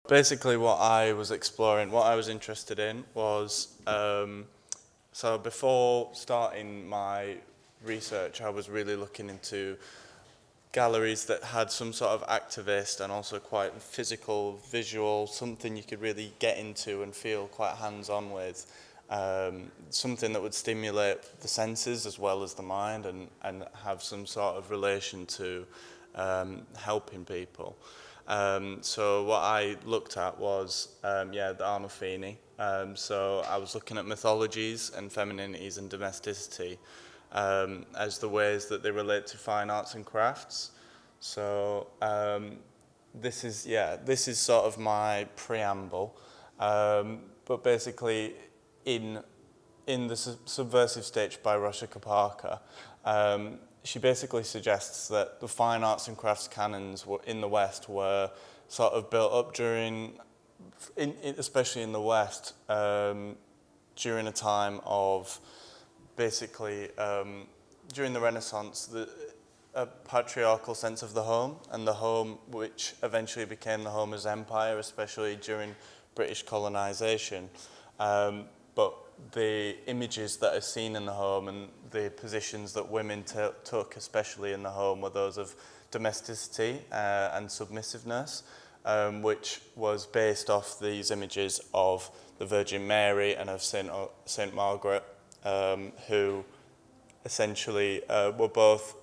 Basically, what I was exploring, what I was interested in was, so before starting my research, I was really looking into galleries that had some sort of activist and also quite physical, visual, something you could really get into and feel quite hands-on with. Something that would stimulate the senses as well as the mind and have some sort of relation to helping people. So what I looked at was, the Arno Fini. So I was looking at mythologies and femininities and domesticity as the ways that they relate to fine arts and crafts. So this is sort of my preamble. But basically, in the Subversive Stage by Roshika Parker, she basically suggests that the fine arts and crafts canons in the West were sort of built up especially in the West, during a time of basically during the Renaissance, a patriarchal sense of the home, and the home which eventually became the home as empire, especially during British colonisation. But the images that are seen in the home and the positions that women took, especially in the home, were those of domesticity and submissiveness, which was based off these images of the Virgin Mary and of Saint Margaret, who essentially were both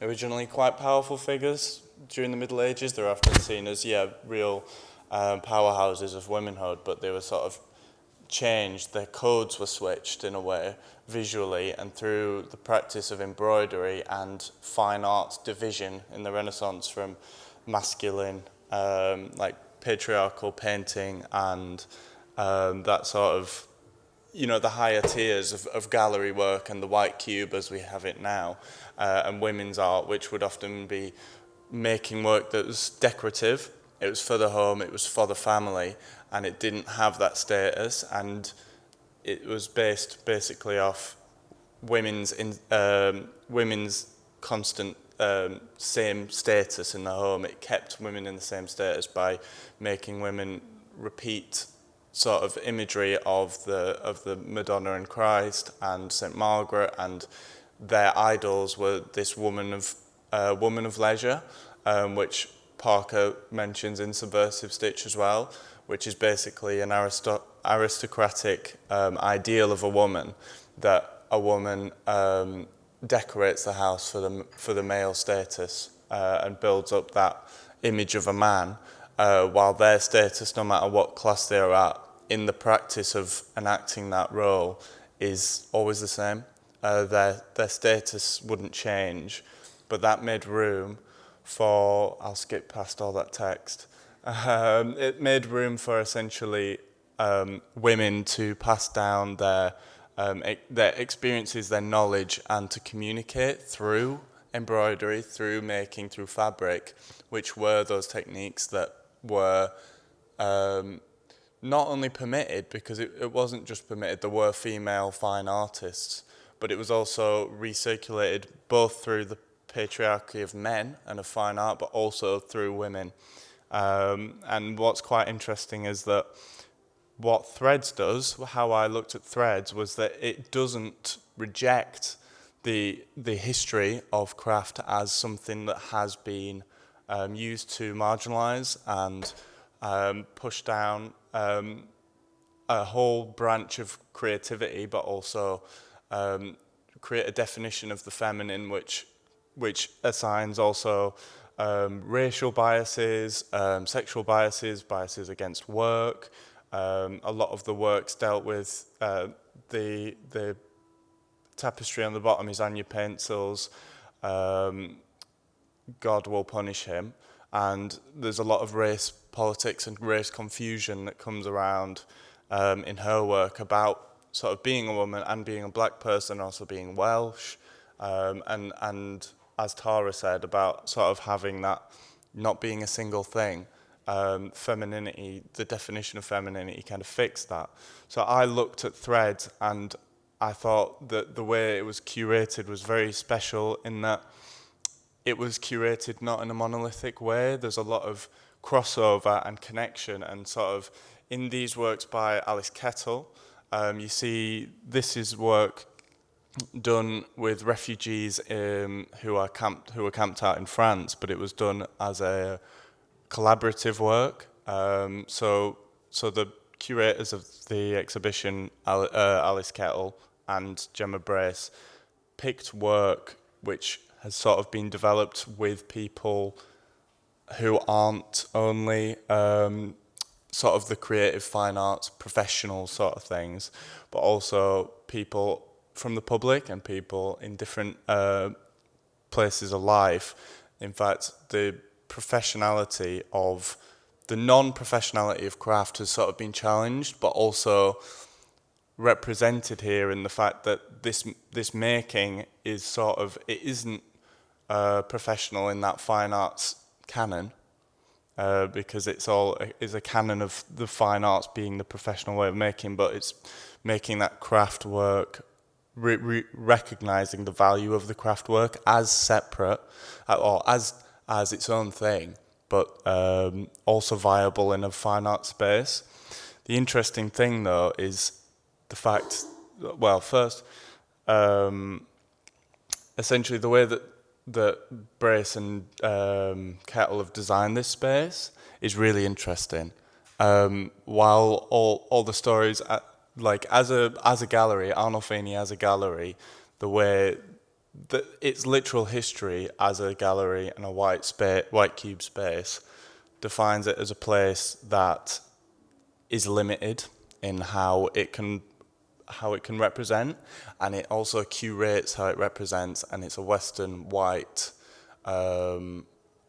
originally quite powerful figures during the Middle Ages. They're often seen as, real powerhouses of womanhood, but they were sort of changed, their codes were switched in a way visually and through the practice of embroidery and fine arts division in the Renaissance from masculine, like patriarchal painting and that sort of, the higher tiers of gallery work and the white cube as we have it now, and women's art, which would often be making work that was decorative. It was for the home, it was for the family, and it didn't have that status, and it was based basically off women's constant same status in the home. It kept women in the same status by making women repeat sort of imagery of the Madonna and Christ and Saint Margaret, and their idols were this woman of leisure, which Parker mentions in Subversive Stitch as well, which is basically an aristocratic ideal of a woman, that a woman decorates the house for the male status and builds up that image of a man, while their status, no matter what class they are at, in the practice of enacting that role, is always the same. Their status wouldn't change, but that made room for, I'll skip past all that text, it made room for essentially women to pass down their experiences, their knowledge, and to communicate through embroidery, through making, through fabric, which were those techniques that were not only permitted, because it wasn't just permitted, there were female fine artists, but it was also recirculated both through the patriarchy of men and of fine art, but also through women. And what's quite interesting is that what Threads does, how I looked at Threads, was that it doesn't reject the history of craft as something that has been used to marginalise and push down a whole branch of creativity, but also create a definition of the feminine which assigns also racial biases, sexual biases against work. A lot of the works dealt with the tapestry on the bottom is Anya Paintsill's God Will Punish Him, and there's a lot of race politics and race confusion that comes around in her work about sort of being a woman and being a black person, also being Welsh, and as Tara said, about sort of having that not being a single thing. Femininity, the definition of femininity kind of fixed that. So I looked at Threads and I thought that the way it was curated was very special in that it was curated not in a monolithic way. There's a lot of crossover and connection, and sort of in these works by Alice Kettle, you see this is work done with refugees who were camped out in France, but it was done as a collaborative work. So the curators of the exhibition, Alice Kettle and Gemma Brace, picked work which has sort of been developed with people who aren't only sort of the creative fine arts professional sort of things, but also people from the public and people in different places of life. In fact, the non-professionality of craft has sort of been challenged, but also represented here in the fact that this making is sort of, it isn't professional in that fine arts canon, because it's a canon of the fine arts being the professional way of making, but it's making that craft work, recognizing the value of the craft work as separate, or as its own thing, but also viable in a fine art space. The interesting thing, though, is the fact, well, first, essentially the way that Brace and Kettle have designed this space is really interesting. While all the stories, like as a gallery, Arnolfini as a gallery, the way that its literal history as a gallery and a white cube space defines it as a place that is limited in how it can represent, and it also curates how it represents, and it's a Western white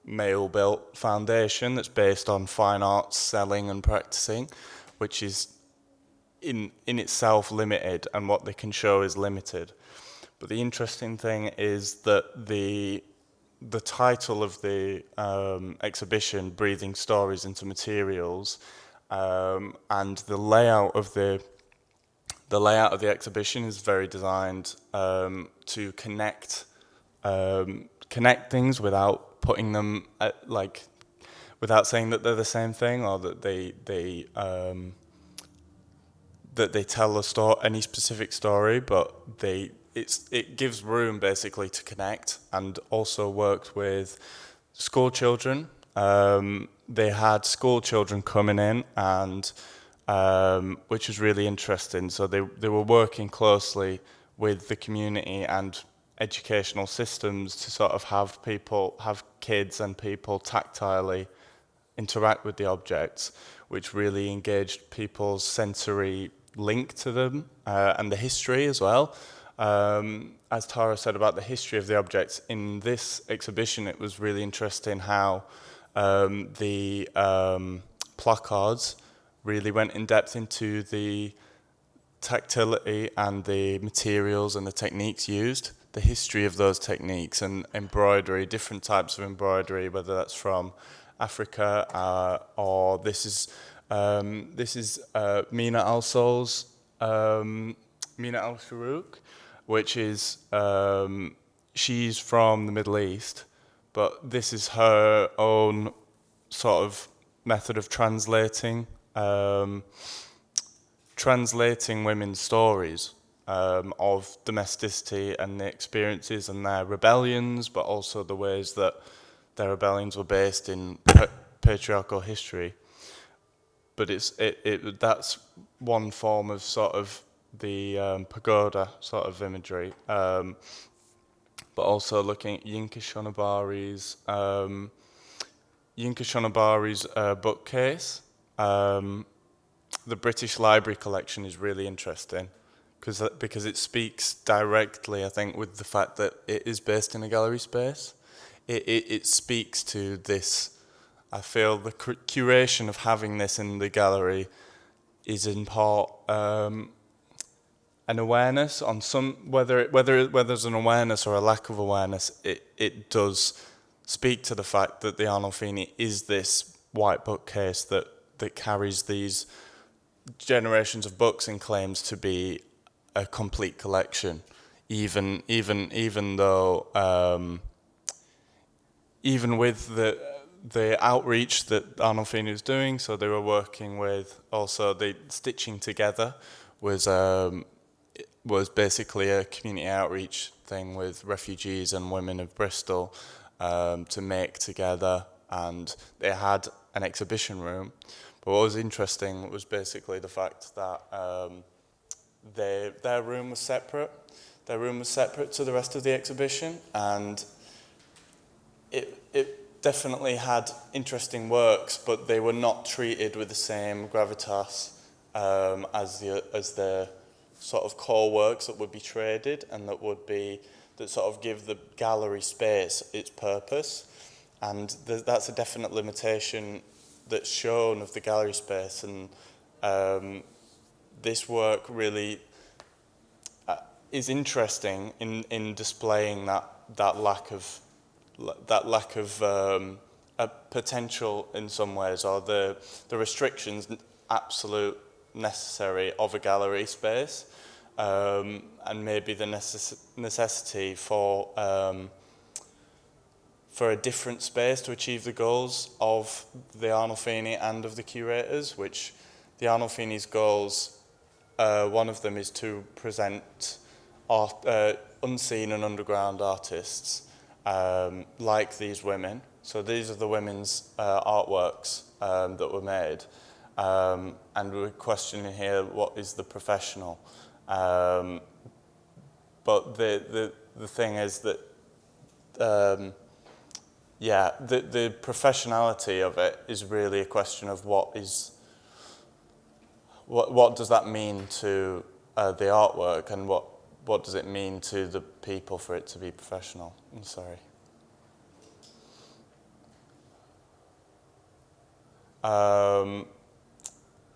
male-built foundation that's based on fine arts selling and practicing, which is in itself limited, and what they can show is limited. But the interesting thing is that the title of the exhibition, Breathing Stories into Materials, and the layout of the exhibition is very designed to connect things without putting them without saying that they're the same thing, or that they tell any specific story, but it gives room basically to connect, and also worked with school children. They had school children coming in, and which was really interesting. So they were working closely with the community and educational systems to sort of have kids and people tactilely interact with the objects, which really engaged people's sensory link to them, and the history as well. As Tara said about the history of the objects, in this exhibition it was really interesting how the placards really went in depth into the tactility and the materials and the techniques used, the history of those techniques, and embroidery, different types of embroidery, whether that's from Africa or this is Mina Al-Sol's Mina Al-Farouk, which is she's from the Middle East, but this is her own sort of method of translating women's stories of domesticity and the experiences and their rebellions, but also the ways that their rebellions were based in patriarchal history. But that's one form of sort of the pagoda sort of imagery, but also looking at Yinka Shonabari's bookcase. The British Library collection is really interesting because it speaks directly, I think, with the fact that it is based in a gallery space. It speaks to this. I feel the curation of having this in the gallery is in part an awareness on whether there's an awareness or a lack of awareness. It does speak to the fact that the Arnolfini is this white bookcase that carries these generations of books and claims to be a complete collection, even though even with the outreach that Arnolfini was doing, so they were working with also the stitching together was basically a community outreach thing with refugees and women of Bristol to make together, and they had an exhibition room. But what was interesting was basically the fact that their room was separate. Their room was separate to the rest of the exhibition, and it definitely had interesting works, but they were not treated with the same gravitas as the sort of core works that would be traded and that sort of give the gallery space its purpose. And that's a definite limitation that's shown of the gallery space, and this work really is interesting in displaying that lack of a potential in some ways, or the restrictions absolute necessary of a gallery space, and maybe the necessity for a different space to achieve the goals of the Arnolfini and of the curators, which the Arnolfini's goals, one of them is to present unseen and underground artists like these women. So these are the women's artworks that were made. And we're questioning here, what is the professional? But the thing is that the professionality of it is really a question of what does that mean to the artwork, and what does it mean to the people for it to be professional? I'm sorry.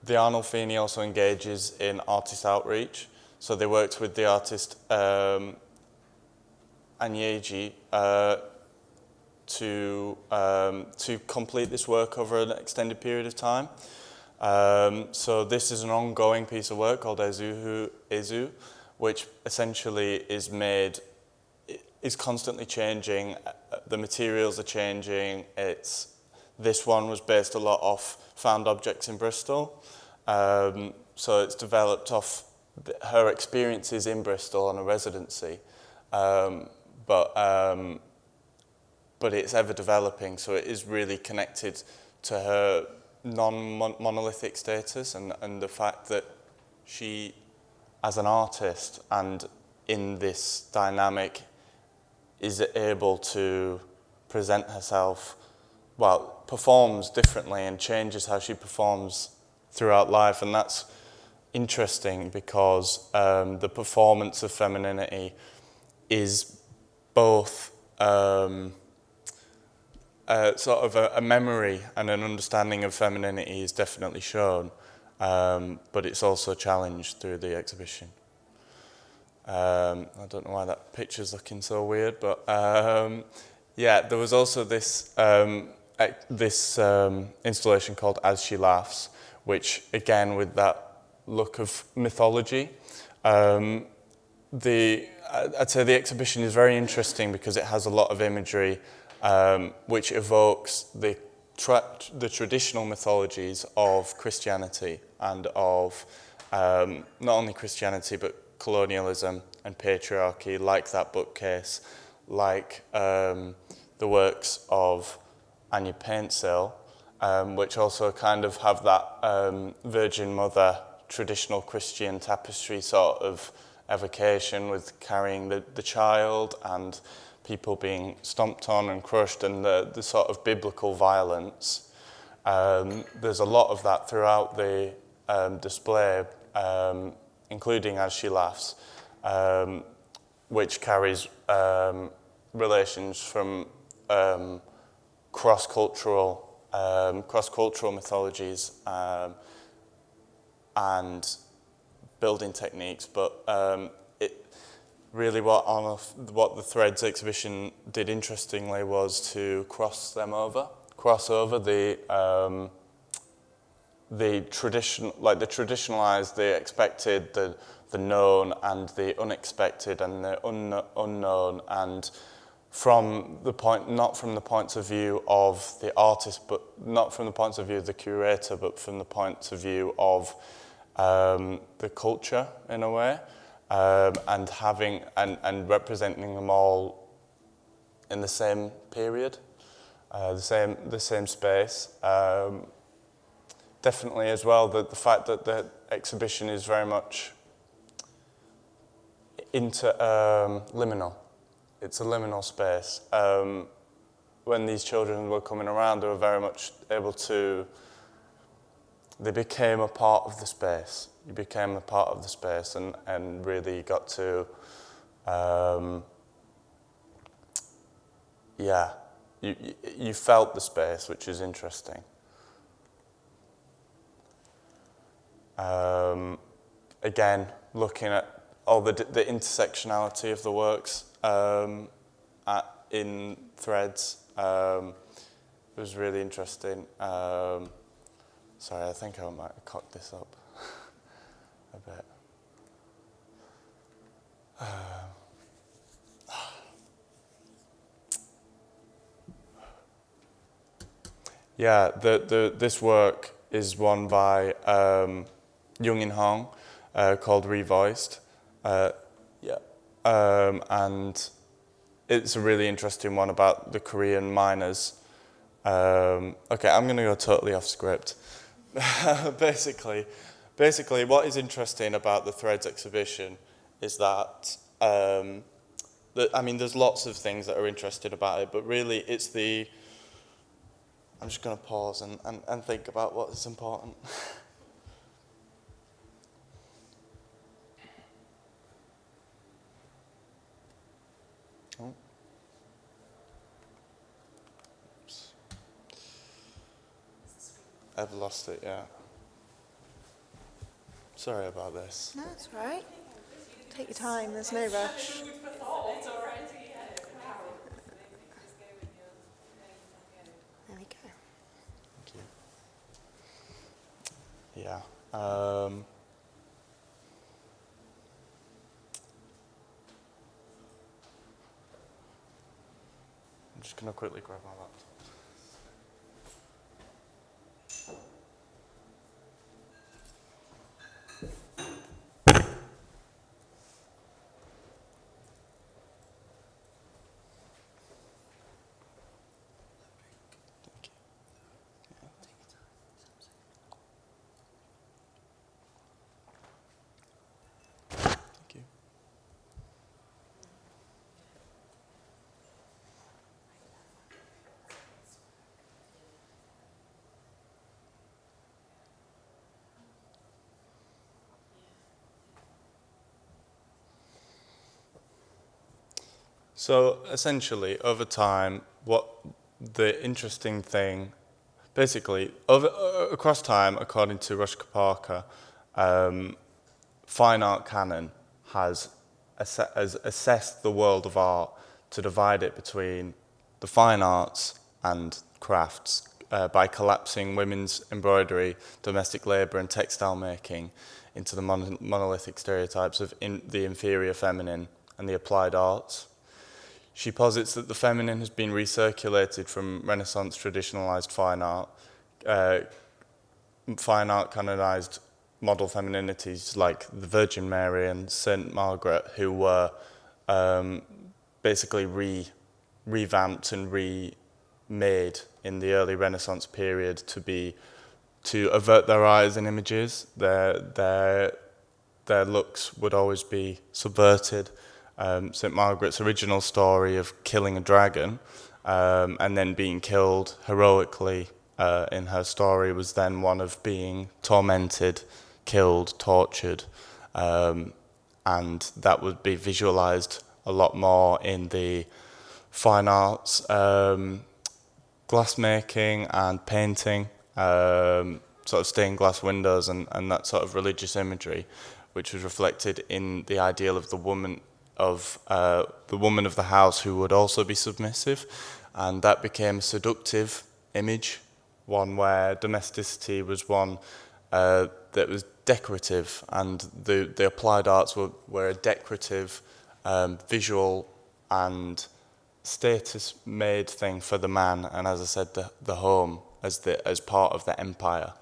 The Arnolfini also engages in artist outreach. So they worked with the artist Agnesi to complete this work over an extended period of time. So this is an ongoing piece of work called Ezu, which essentially is constantly changing. The materials are changing. This one was based a lot off found objects in Bristol. So it's developed off her experiences in Bristol on a residency. But it's ever developing, so it is really connected to her non-monolithic status and the fact that she, as an artist and in this dynamic, is able to present herself, performs differently and changes how she performs throughout life. And that's interesting because the performance of femininity is both sort of a memory and an understanding of femininity is definitely shown, but it's also challenged through the exhibition. I don't know why that picture's looking so weird, but there was also this installation called As She Laughs, which again with that look of mythology. I'd say the exhibition is very interesting because it has a lot of imagery which evokes the traditional mythologies of Christianity and of not only Christianity but colonialism and patriarchy, like that bookcase, like the works of Anya Paintsill, which also kind of have that Virgin Mother traditional Christian tapestry sort of evocation with carrying the child and people being stomped on and crushed and the sort of biblical violence. There's a lot of that throughout the display, including As She Laughs, which carries relations from cross-cultural mythologies and building techniques, but really what the Threads exhibition did interestingly was to cross over the tradition, like the traditionalized, the expected, the known and the unexpected and the unknown, and not from the point of view of the artist, but not from the point of view of the curator, but from the point of view of the culture in a way, and having and representing them all in the same period, the same space. Definitely as well the fact that the exhibition is very much liminal. It's a liminal space. When these children were coming around, they were very much able to. They became a part of the space. You became a part of the space, and really got to. You felt the space, which is interesting. Again, looking at all the intersectionality of the works in threads, it was really interesting. Sorry, I think I might have cocked this up a bit. Yeah, this work is one by Jung-in Hong, called Revoiced. And it's a really interesting one about the Korean miners. Okay, I'm going to go totally off script. Basically, what is interesting about the Threads exhibition is that, there's lots of things that are interesting about it, but really it's I'm just going to pause and think about what is important. Oh. Oops. I've lost it, yeah. Sorry about this. No, it's all right. Take your time, there's no rush. There we go. Thank you. Yeah. I'm just going to quickly grab my laptop. Thank you. So essentially, over time, what the interesting thing, basically, across time, according to Rushka Parker, fine art canon has assessed the world of art to divide it between the fine arts and crafts by collapsing women's embroidery, domestic labour and textile making into the monolithic stereotypes of the inferior feminine and the applied arts. She posits that the feminine has been recirculated from Renaissance traditionalized fine art canonized model femininities like the Virgin Mary and Saint Margaret, who were basically revamped and remade in the early Renaissance period to avert their eyes in images. Their looks would always be subverted. St. Margaret's original story of killing a dragon and then being killed heroically in her story was then one of being tormented, killed, tortured, and that would be visualized a lot more in the fine arts, glassmaking and painting, sort of stained glass windows and that sort of religious imagery, which was reflected in the ideal of the woman of the house who would also be submissive, and that became a seductive image, one where domesticity was one that was decorative, and the applied arts were a decorative, visual and status-made thing for the man, and as I said, the home as part of the empire,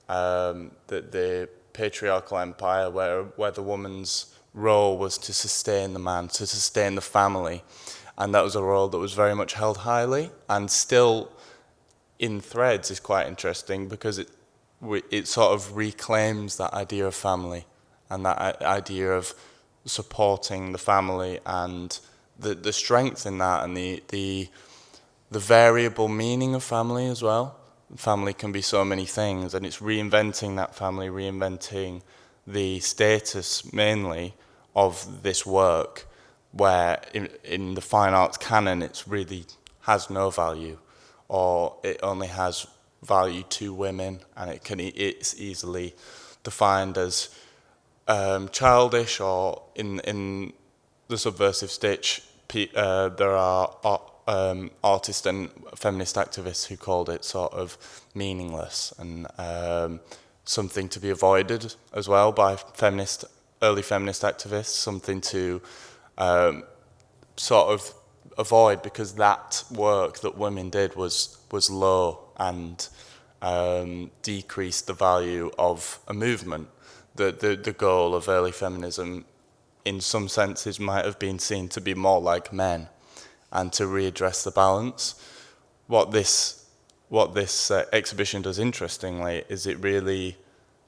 the patriarchal empire, where the woman's role was to sustain the man, to sustain the family, and that was a role that was very much held highly, and still in threads is quite interesting because it sort of reclaims that idea of family and that idea of supporting the family and the strength in that, and the variable meaning of family as well. Family can be so many things, and it's reinventing that family, reinventing the status mainly of this work, where in the fine arts canon it's really has no value, or it only has value to women, and it's easily defined as childish, or in the subversive stitch, there are artists and feminist activists who called it sort of meaningless and something to be avoided as well by early feminist activists, something to sort of avoid because that work that women did was low and decreased the value of a movement. The goal of early feminism in some senses might have been seen to be more like men and to readdress the balance. What this exhibition does interestingly is it really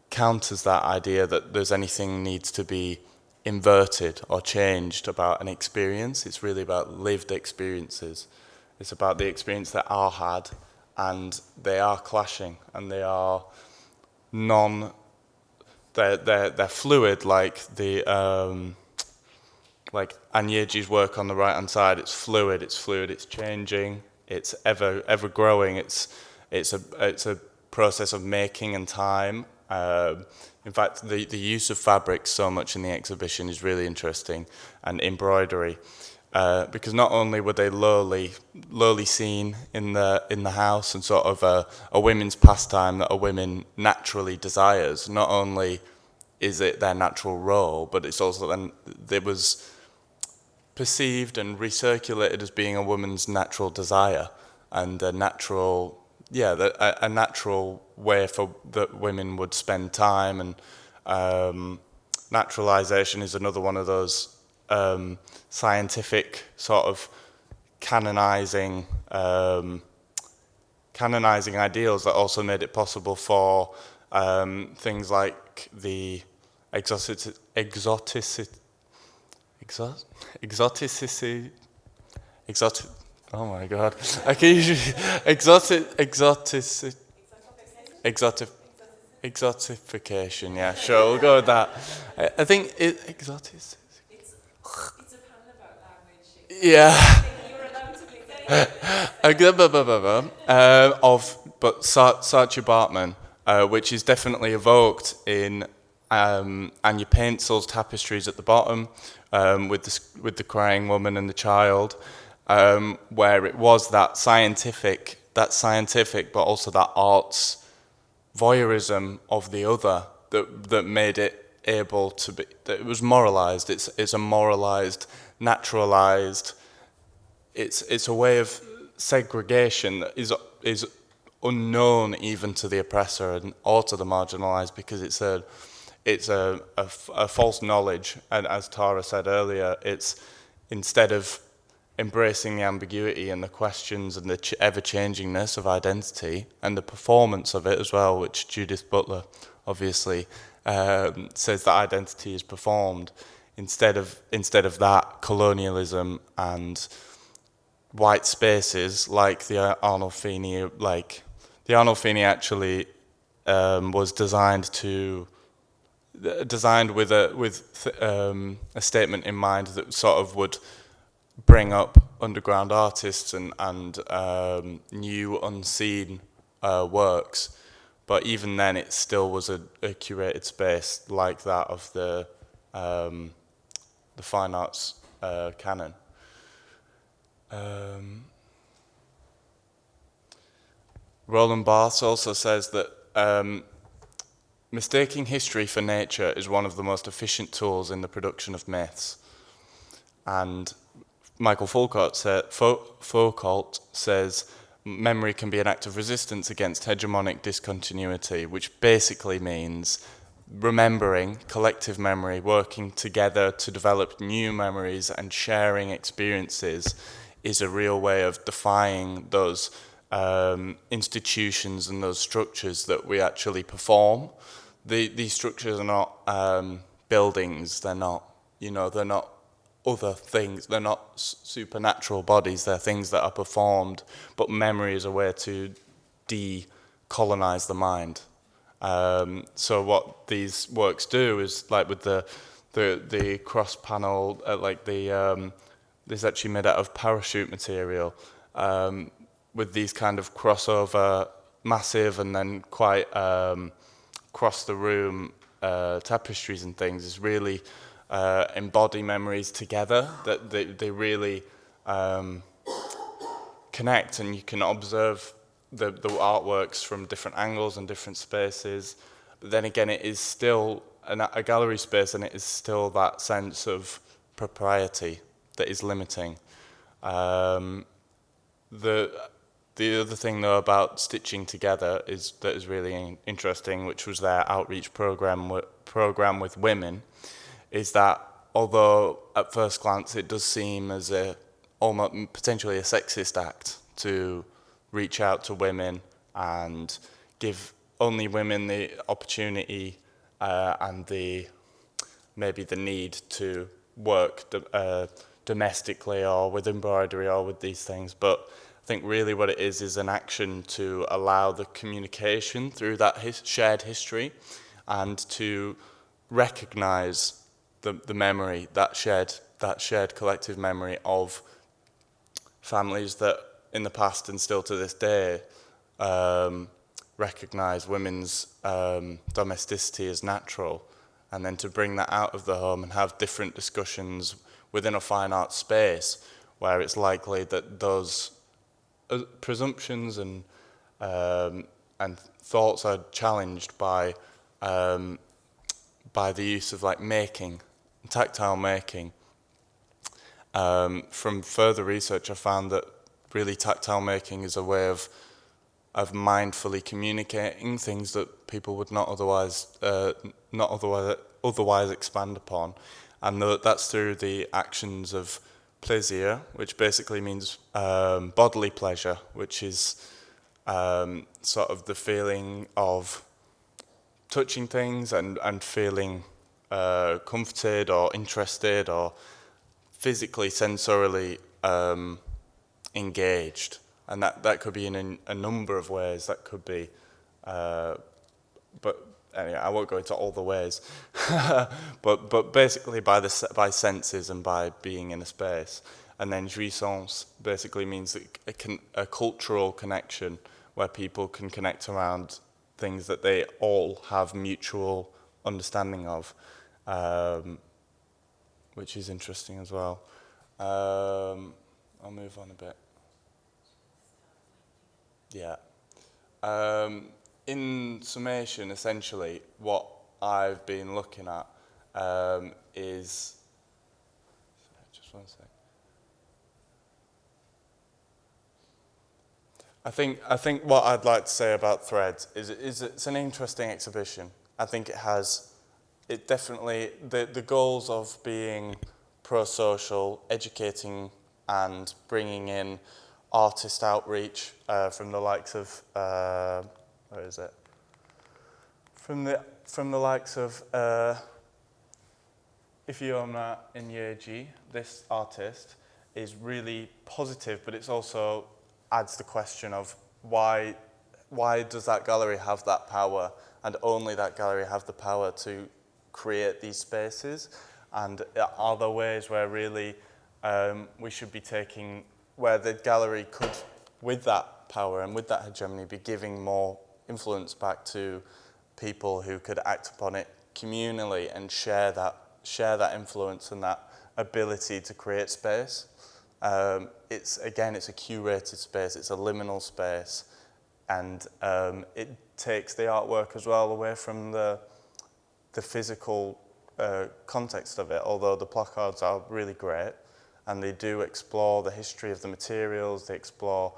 counters that idea that there's anything needs to be inverted or changed about an experience. It's really about lived experiences. It's about the experience that are had, and they are clashing, and they are they're fluid, like like Anyeji's work on the right hand side. It's fluid, it's changing, it's ever growing. It's a process of making and time. In fact, the use of fabric so much in the exhibition is really interesting, and embroidery, because not only were they lowly seen in the house and sort of a women's pastime that a woman naturally desires. Not only is it their natural role, but it's also then it was perceived and recirculated as being a woman's natural desire and a natural way for that women would spend time, and naturalization is another one of those scientific sort of canonizing ideals that also made it possible for things like the exoticity. Oh my God! I can usually exotification. Yeah, sure, we'll go with that. I think exotic. It's a panel about language. Yeah. You're allowed to pick But Saatchi Bartman, which is definitely evoked in Anya Paintsel's tapestries at the bottom, with the crying woman and the child, where it was that scientific, but also that arts voyeurism of the other that made it able to be. That it was moralized. It's a moralized, naturalized. It's a way of segregation that is unknown even to the oppressor or to the marginalized, because it's a false knowledge. And as Tara said earlier, it's instead of embracing the ambiguity and the questions and the ever-changingness of identity and the performance of it as well, which Judith Butler obviously says that identity is performed. Instead of that, colonialism and white spaces like the Arnolfini, the Arnolfini actually was designed with a statement in mind that sort of would bring up underground artists and new unseen works, but even then it still was a curated space like that of the fine arts canon. Roland Barthes also says that mistaking history for nature is one of the most efficient tools in the production of myths. And Michael Foucault says memory can be an act of resistance against hegemonic discontinuity, which basically means remembering, collective memory, working together to develop new memories and sharing experiences is a real way of defying those institutions and those structures that we actually perform. These structures are not buildings, they're not, they're not other things, they're not supernatural bodies, they're things that are performed, but memory is a way to decolonize the mind. So what these works do is, like with the cross panel, this is actually made out of parachute material, with these kind of crossover, massive and then quite across the room tapestries and things, is really embody memories together, that they really connect, and you can observe the artworks from different angles and different spaces. But then again, it is still a gallery space, and it is still that sense of propriety that is limiting. The other thing, though, about stitching together that is really interesting, which was their outreach program with women, is that although at first glance it does seem as almost potentially a sexist act to reach out to women and give only women the opportunity and maybe the need to work domestically or with embroidery or with these things, but I think really what it is an action to allow the communication through that shared history, and to recognize the memory, that shared collective memory of families that in the past and still to this day recognize women's domesticity as natural, and then to bring that out of the home and have different discussions within a fine art space where it's likely that those presumptions and thoughts are challenged by the use of making, tactile making. From further research, I found that really tactile making is a way of mindfully communicating things that people would not otherwise expand upon, and that's through the actions of plaisir, which basically means bodily pleasure, which is sort of the feeling of touching things and feeling comforted or interested or physically, sensorily engaged. And that could be in a number of ways. That could be, but anyway, I won't go into all the ways. but basically by senses and by being in a space. And then jouissance basically means a cultural connection where people can connect around things that they all have mutual understanding of, which is interesting as well. I'll move on a bit. Yeah. In summation, essentially, what I've been looking at is... Just one sec. I think what I'd like to say about Threads is it's an interesting exhibition. I think it definitely, the goals of being pro-social, educating and bringing in artist outreach from the likes of, where is it? From the likes of Ifeoma Nyeji, this artist, is really positive, but it's also adds the question of why does that gallery have that power, and only that gallery have the power to create these spaces, and are there ways where really we should be taking, where the gallery could, with that power and with that hegemony, be giving more influence back to people who could act upon it communally and share that influence and that ability to create space. It's a curated space, it's a liminal space, and it takes the artwork as well away from the physical context of it, although the placards are really great. and they do explore the history of the materials. They explore,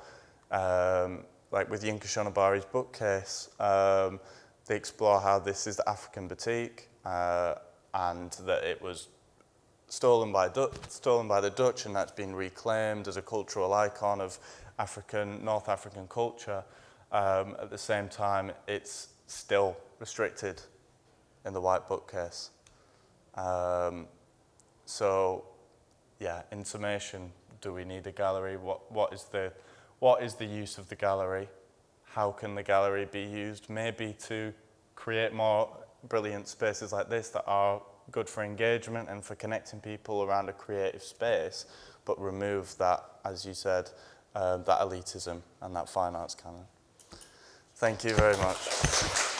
like with Yinka Shonobari's bookcase, they explore how this is the African batik, and that it was stolen by the Dutch, and that's been reclaimed as a cultural icon of North African culture. At the same time, it's still restricted in the white bookcase. So, yeah, in summation, do we need a gallery? What is the use of the gallery? How can the gallery be used? Maybe to create more brilliant spaces like this that are good for engagement and for connecting people around a creative space, but remove that, as you said, that elitism and that fine arts canon. Thank you very much.